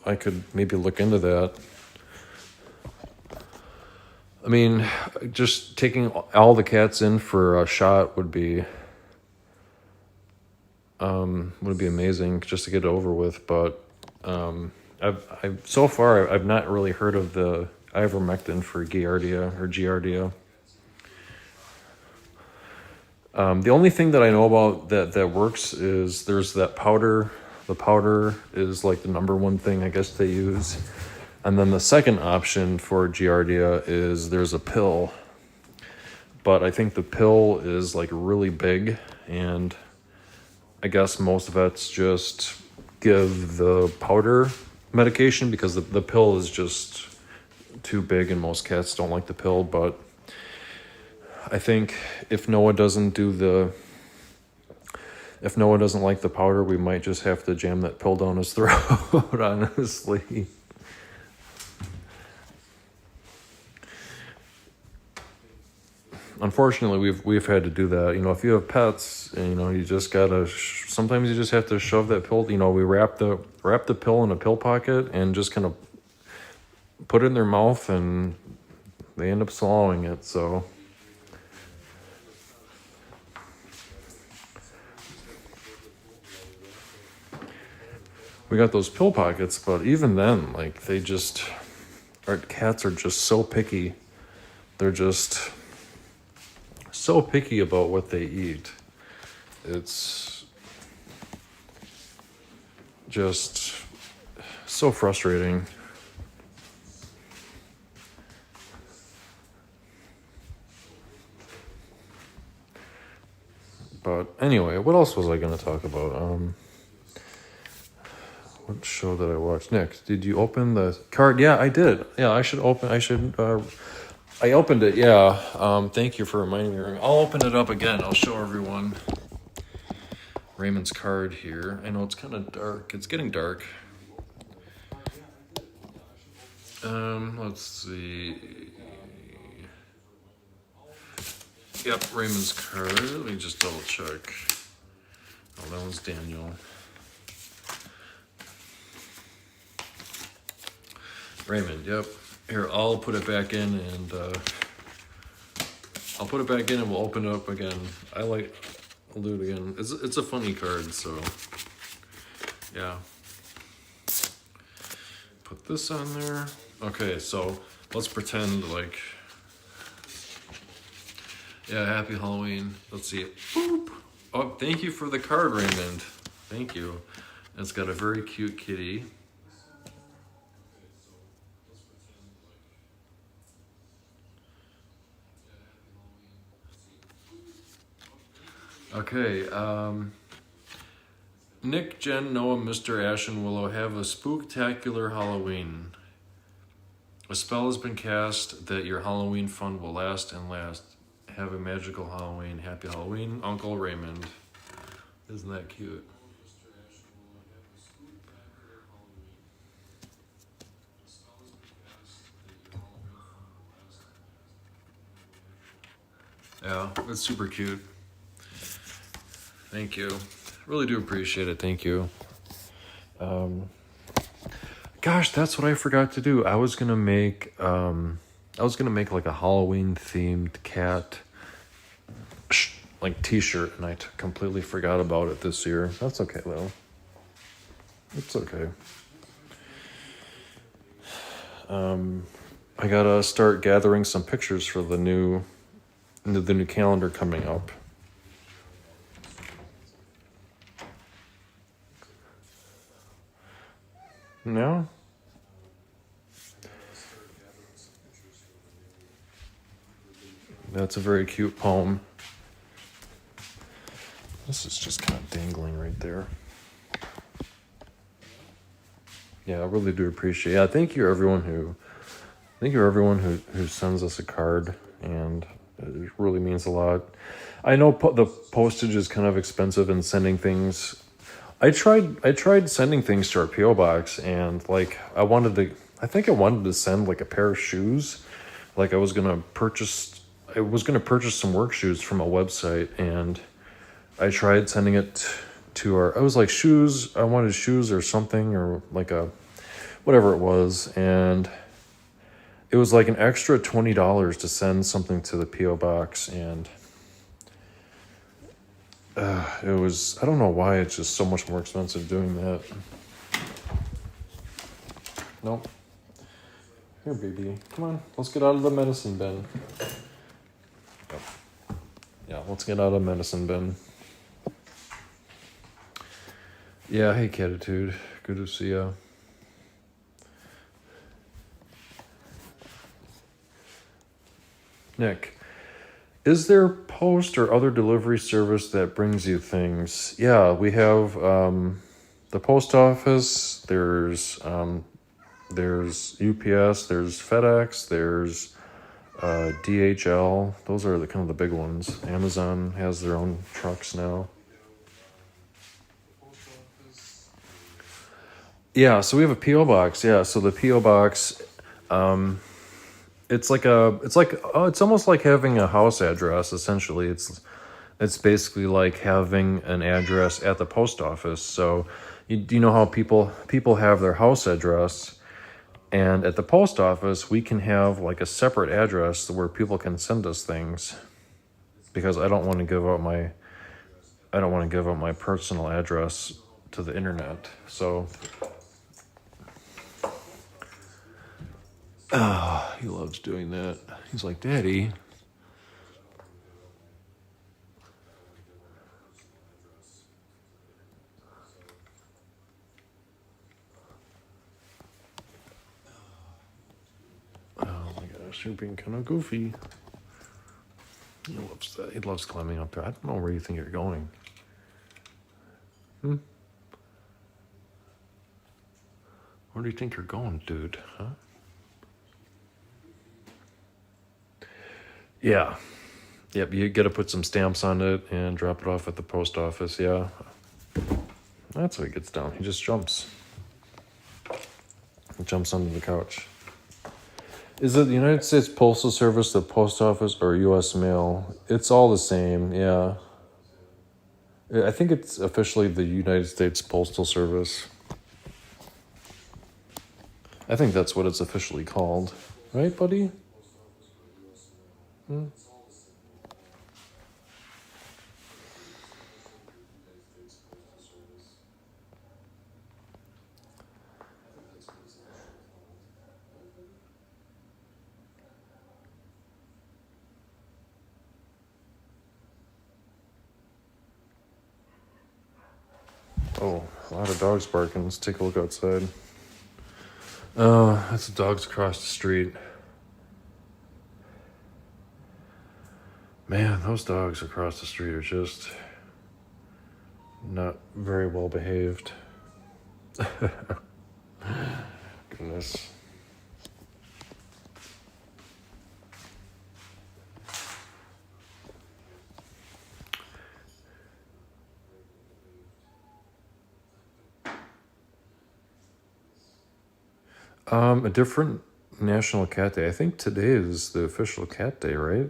I could maybe look into that. I mean, just taking all the cats in for a shot would be amazing just to get it over with. But I've so far I've not really heard of the ivermectin for Giardia or Giardia. The only thing that I know about that works is there's that powder. The powder is like the number one thing I guess they use. And then the second option for Giardia is there's a pill. But I think the pill is like really big, and I guess most vets just give the powder medication because the pill is just too big and most cats don't like the pill. But I think if Noah doesn't like the powder, we might just have to jam that pill down his throat, honestly. Unfortunately, we've had to do that. You know, if you have pets, you know, you just gotta. Sometimes you just have to shove that pill. You know, we wrap the pill in a pill pocket and just kind of put it in their mouth, and they end up swallowing it. So. We got those pill pockets, but even then, like, our cats are just so picky. They're just so picky about what they eat. It's just so frustrating. But anyway, what else was I going to talk about? What show did I watch? Nick, did you open the card? Yeah, I did. Yeah, I opened it, yeah. Thank you for reminding me. I'll open it up again. I'll show everyone Raymond's card here. I know it's kind of dark. It's getting dark. Let's see. Yep, Raymond's card. Let me just double check. Oh, that was Daniel. Raymond, yep. Here, I'll put it back in and we'll open it up again. I'll do it again. It's a funny card, so yeah. Put this on there. Okay, so let's pretend like, yeah, happy Halloween. Let's see it. Boop. Oh, thank you for the card, Raymond. Thank you. It's got a very cute kitty. Okay, Nick, Jen, Noah, Mr. Ash, and Willow have a spooktacular Halloween. A spell has been cast that your Halloween fun will last and last. Have a magical Halloween. Happy Halloween, Uncle Raymond. Isn't that cute? Yeah, it's super cute. Thank you. Really do appreciate it. Thank you. Gosh, that's what I forgot to do. I was gonna make like a Halloween themed cat like t-shirt, and I completely forgot about it this year. That's okay though. It's okay. I gotta start gathering some pictures for the new calendar coming up. No? That's a very cute poem. This is just kind of dangling right there. Yeah, I really do appreciate. Yeah, thank you everyone who sends us a card, and it really means a lot. I know the postage is kind of expensive in sending things. I tried sending things to our PO box, and like I think I wanted to send like a pair of shoes. Like I was gonna purchase some work shoes from a website, and I tried sending it to our. I was like shoes. I wanted shoes or something, or like a whatever it was, and it was like an extra $20 to send something to the PO box, and it was. I don't know why it's just so much more expensive doing that. Nope. Here, baby. Come on. Let's get out of the medicine bin. Yep. Yeah, let's get out of the medicine bin. Yeah, hey, Catitude. Good to see ya. Nick, is there post or other delivery service that brings you things? Yeah, we have the post office. There's UPS. There's FedEx. There's DHL. Those are the kind of the big ones. Amazon has their own trucks now. Yeah, so we have a PO box. Yeah, so the PO box, it's almost like having a house address. Essentially, it's basically like having an address at the post office. So, you know how people have their house address, and at the post office we can have like a separate address where people can send us things, because I don't want to give out my personal address to the internet. So. He loves doing that. He's like, Daddy. Oh my gosh, you're being kind of goofy. He loves that. He loves climbing up there. I don't know where you think you're going. Where do you think you're going, dude? Huh? Yeah. Yep, you got to put some stamps on it and drop it off at the post office. Yeah. That's how he gets down. He just jumps. He jumps under the couch. Is it the United States Postal Service, the post office, or U.S. Mail? It's all the same, yeah. I think it's officially the United States Postal Service. I think that's what it's officially called. Right, buddy? Oh, a lot of dogs barking. Let's take a look outside. Oh, that's the dogs across the street. Man, those dogs across the street are just not very well behaved. Goodness. A different National Cat Day. I think today is the official Cat Day, right?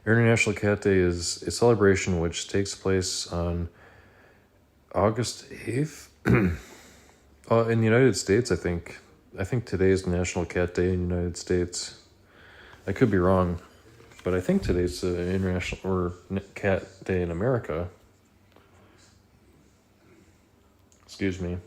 International Cat Day is a celebration which takes place on August 8th. In the United States, I think. I think today is National Cat Day in the United States. I could be wrong, but I think today's the International or Cat Day in America. Excuse me.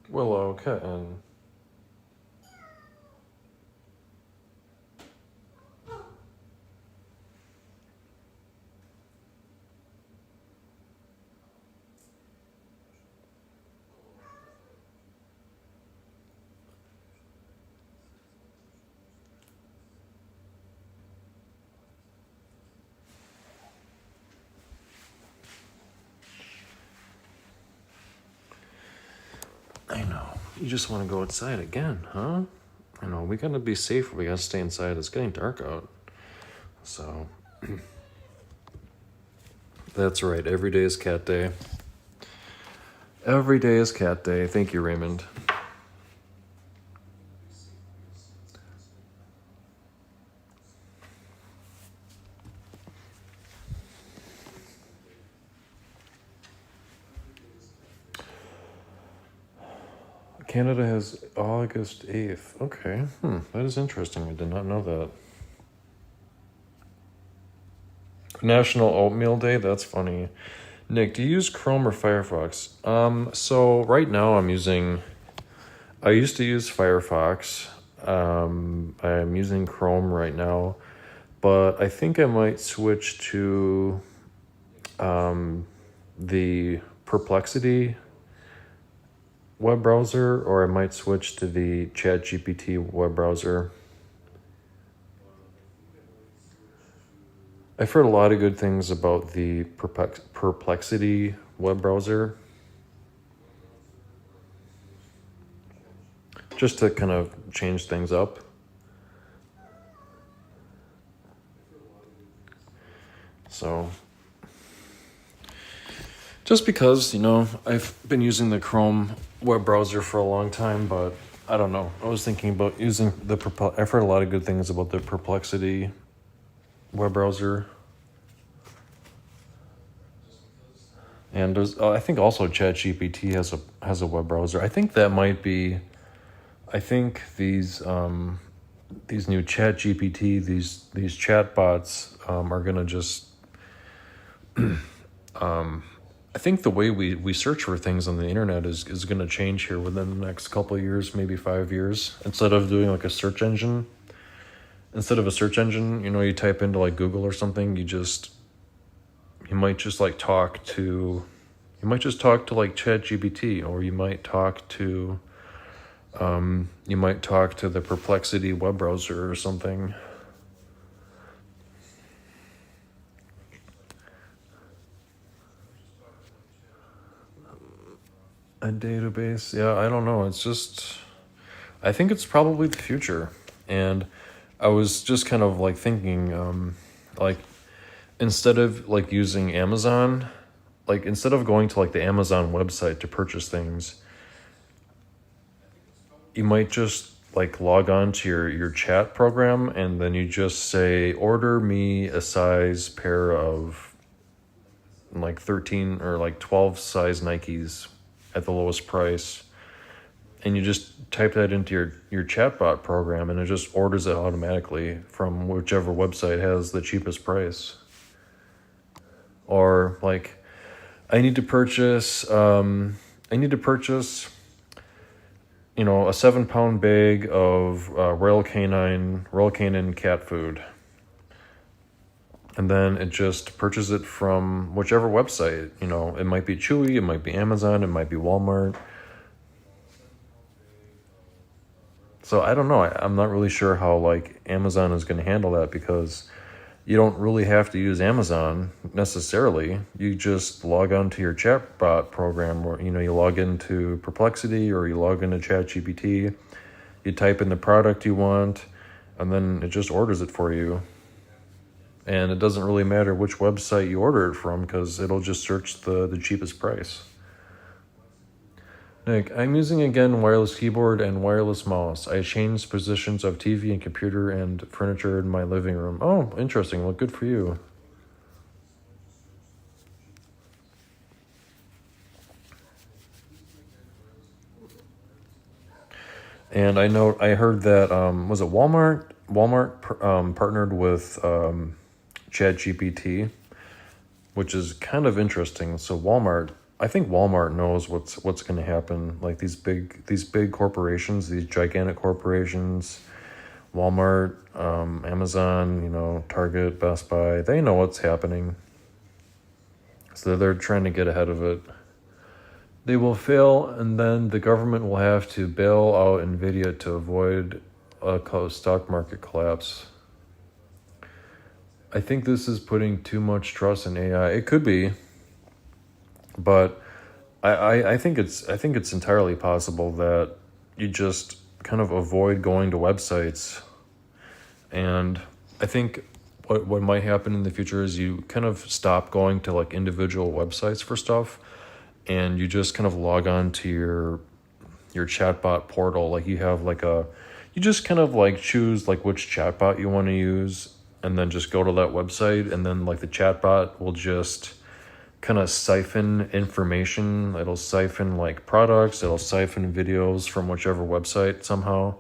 Willow, kitten. You just want to go outside again, huh? You know, we gotta be safe. We gotta stay inside. It's getting dark out. So, that's right. Every day is cat day. Every day is cat day. Thank you, Raymond. Canada has August 8th. Okay. That is interesting. I did not know that. National Oatmeal Day? That's funny. Nick, do you use Chrome or Firefox? So right now I used to use Firefox. I'm using Chrome right now, but I think I might switch to the Perplexity web browser, or I might switch to the ChatGPT web browser. I've heard a lot of good things about the Perplexity web browser. Just to kind of change things up. So, just because, I've been using the Chrome web browser for a long time, but I don't know. I was thinking about using I've heard a lot of good things about the Perplexity web browser. And I think also ChatGPT has a web browser. I think that might be. I think these new ChatGPT, these chatbots are gonna just. I think the way we search for things on the internet is gonna change here within the next couple of years, maybe 5 years. Instead of doing like a search engine, you type into like Google or something, you might just talk to like ChatGPT, or you might talk to the Perplexity web browser or something. A database, yeah, I don't know. I think it's probably the future, and I was just kind of thinking, instead of using Amazon, instead of going to the Amazon website to purchase things, you might just log on to your chat program, and then you just say, order me a size pair of 13 or 12 size Nikes at the lowest price, and you just type that into your chatbot program, and it just orders it automatically from whichever website has the cheapest price. Or I need to purchase a 7-pound bag of Royal Canin cat food. And then it just purchases it from whichever website. It might be Chewy, it might be Amazon, it might be Walmart. So I don't know. I'm not really sure how Amazon is going to handle that, because you don't really have to use Amazon necessarily. You just log on to your chatbot program, where you log into Perplexity or you log into ChatGPT, you type in the product you want, and then it just orders it for you. And it doesn't really matter which website you order it from, because it'll just search the cheapest price. Nick, I'm using again wireless keyboard and wireless mouse. I changed positions of TV and computer and furniture in my living room. Oh, interesting. Well, good for you. And I heard that, was it Walmart? Walmart partnered with ChatGPT, which is kind of interesting. So I think Walmart knows what's going to happen. These big corporations, these gigantic corporations, Walmart, Amazon, Target, Best Buy, they know what's happening. So they're trying to get ahead of it. They will fail, and then the government will have to bail out Nvidia to avoid a stock market collapse. I think this is putting too much trust in AI. It could be, but I think it's entirely possible that you just kind of avoid going to websites. And I think what might happen in the future is you kind of stop going to like individual websites for stuff, and you just kind of log on to your chatbot portal. Like you just kind of like choose like which chatbot you want to use, and then just go to that website, and then like the chatbot will just kind of siphon information. It'll siphon like products, it'll siphon videos from whichever website somehow.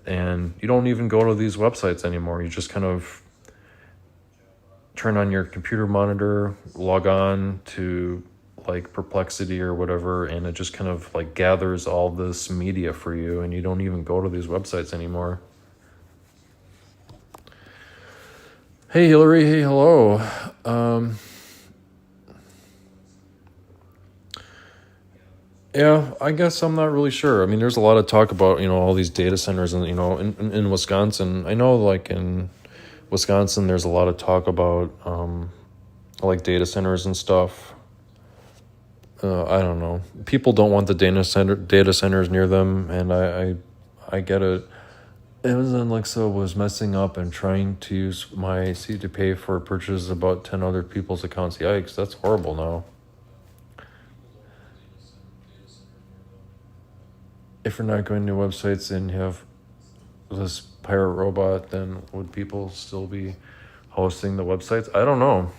And you don't even go to these websites anymore. You just kind of turn on your computer monitor, log on to like Perplexity or whatever, and it just kind of like gathers all this media for you, and you don't even go to these websites anymore. Hey Hillary, hey, hello. Yeah, I guess I'm not really sure. I mean, there's a lot of talk about, all these data centers and, in Wisconsin. I know like in Wisconsin, there's a lot of talk about like data centers and stuff. I don't know. People don't want the data centers near them, and I get it. Amazon Alexa was messing up and trying to use my seat to pay for purchases about 10 other people's accounts. Yikes, that's horrible now. If you're not going to websites and you have this pirate robot, then would people still be hosting the websites? I don't know.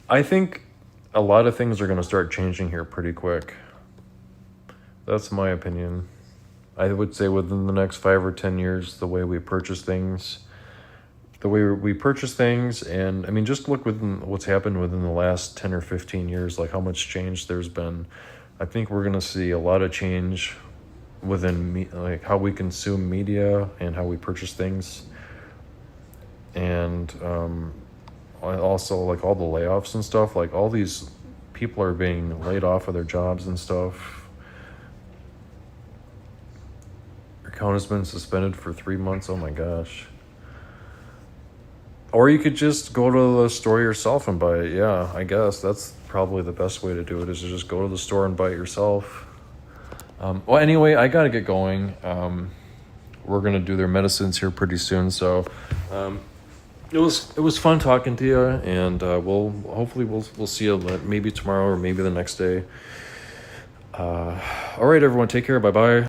I think a lot of things are going to start changing here pretty quick. That's my opinion. I would say within the next 5 or 10 years, the way we purchase things, and I mean, just look within what's happened within the last 10 or 15 years, like how much change there's been. I think we're going to see a lot of change within like how we consume media and how we purchase things. And also like all the layoffs and stuff, like all these people are being laid off of their jobs and stuff. Your account has been suspended for 3 months. Oh my gosh. Or you could just go to the store yourself and buy it. Yeah, I guess that's probably the best way to do it, is to just go to the store and buy it yourself. Well, anyway, I gotta get going. We're gonna do their medicines here pretty soon, so it was fun talking to you, and we'll see you maybe tomorrow or maybe the next day. All right, everyone, take care. Bye bye.